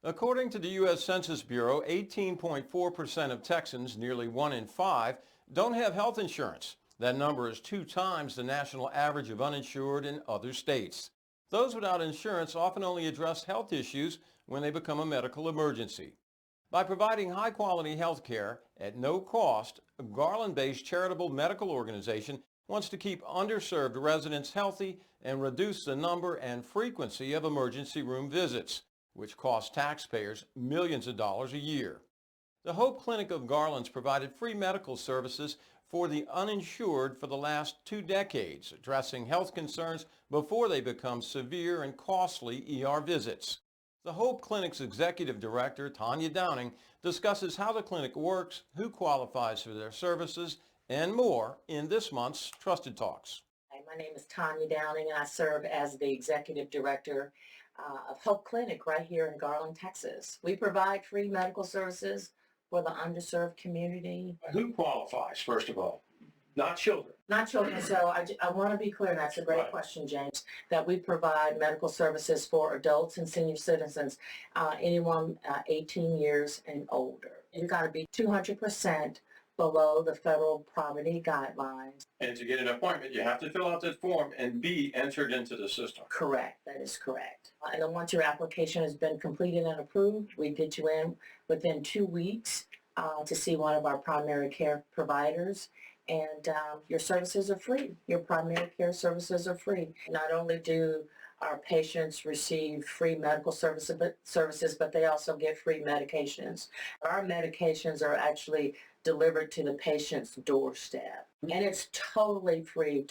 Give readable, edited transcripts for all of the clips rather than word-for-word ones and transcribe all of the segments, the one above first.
According to the U.S. Census Bureau, 18.4% of Texans, nearly 1 in 5, don't have health insurance. That number is 2 times the national average of uninsured in other states. Those without insurance often only address health issues when they become a medical emergency. By providing high-quality health care at no cost, a Garland-based charitable medical organization wants to keep underserved residents healthy and reduce the number and frequency of emergency room visits, which cost taxpayers millions of dollars a year. The Hope Clinic of Garland's provided free medical services for the uninsured for the last 2 decades, addressing health concerns before they become severe and costly ER visits. The Hope Clinic's executive director, Tanya Downing, discusses how the clinic works, who qualifies for their services, and more in this month's Trusted Talks. Hi, my name is Tanya Downing, and I serve as the executive director of Hope Clinic right here in Garland, Texas. We provide free medical services for the underserved community. Who qualifies, first of all? Not children. Not children, so I want to be clear, and that's a great Right. question, James, that we provide medical services for adults and senior citizens, anyone 18 years and older. You've got to be 200% below the federal poverty guidelines. And to get an appointment, you have to fill out that form and be entered into the system. Correct, that is correct. And then once your application has been completed and approved, we get you in within 2 weeks to see one of our primary care providers. And your services are free. Your primary care services are free. Not only do our patients receive free medical services, but they also get free medications. Our medications are actually delivered to the patient's doorstep. And it's totally free,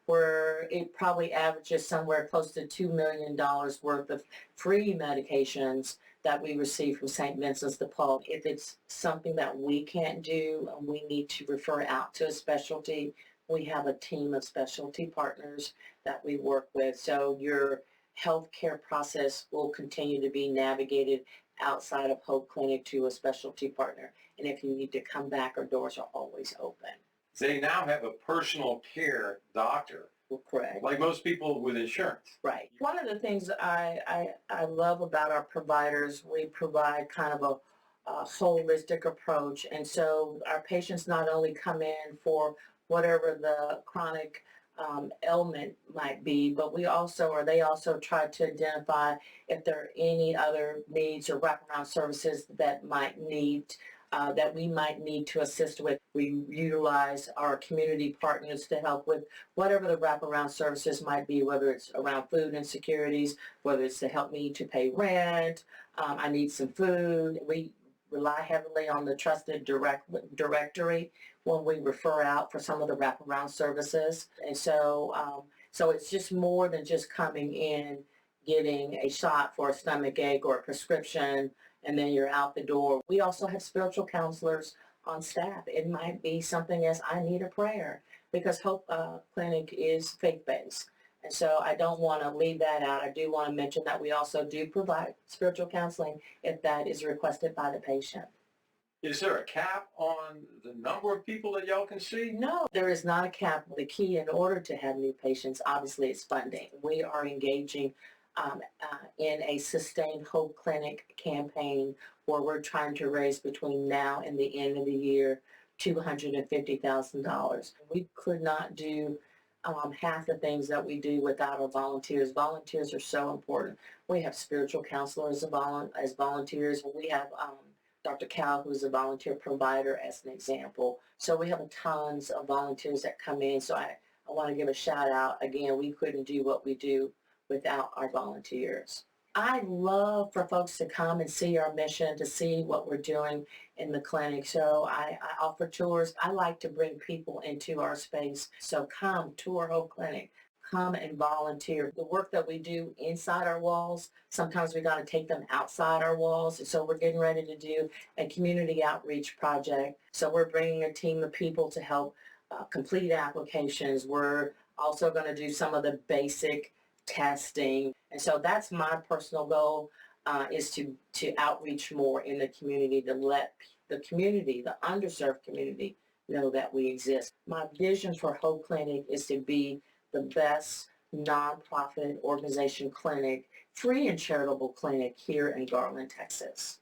where it probably averages somewhere close to $2 million worth of free medications that we receive from St. Vincent's de Paul. If it's something that we can't do and we need to refer out to a specialty, we have a team of specialty partners that we work with. So your healthcare process will continue to be navigated outside of Hope Clinic to a specialty partner. And if you need to come back, our doors are always open. They now have a personal care doctor, Correct. like most people with insurance. Right. One of the things I love about our providers, we provide kind of a holistic approach. And so our patients not only come in for whatever the chronic ailment might be, but they also try to identify if there are any other needs or wraparound services that we might need to assist with. We utilize our community partners to help with whatever the wraparound services might be, whether it's around food insecurities, whether it's to help me to pay rent, I need some food. We rely heavily on the trusted directory when we refer out for some of the wraparound services. And so it's just more than just coming in, getting a shot for a stomach ache or a prescription, and then you're out the door. We also have spiritual counselors on staff. It might be something as I need a prayer, because Hope Clinic is faith-based. And so I don't want to leave that out. I do want to mention that we also do provide spiritual counseling if that is requested by the patient. Is there a cap on the number of people that y'all can see? No, there is not a cap. The key in order to have new patients, obviously, is funding. We are engaging in a Sustained Hope Clinic campaign where we're trying to raise between now and the end of the year $250,000. We could not do half the things that we do without our volunteers. Volunteers are so important. We have spiritual counselors as volunteers. We have Dr. Cal, who's a volunteer provider, as an example. So we have tons of volunteers that come in. So I want to give a shout out. Again, we couldn't do what we do without our volunteers. I love for folks to come and see our mission, to see what we're doing in the clinic. So I offer tours. I like to bring people into our space. So come tour Hope Clinic. Come and volunteer. The work that we do inside our walls, sometimes we got to take them outside our walls. So we're getting ready to do a community outreach project. So we're bringing a team of people to help complete applications. We're also going to do some of the basic testing. And so that's my personal goal, is to outreach more in the community, to let the community, the underserved community, know that we exist. My vision for Hope Clinic is to be the best nonprofit organization clinic, free and charitable clinic here in Garland, Texas.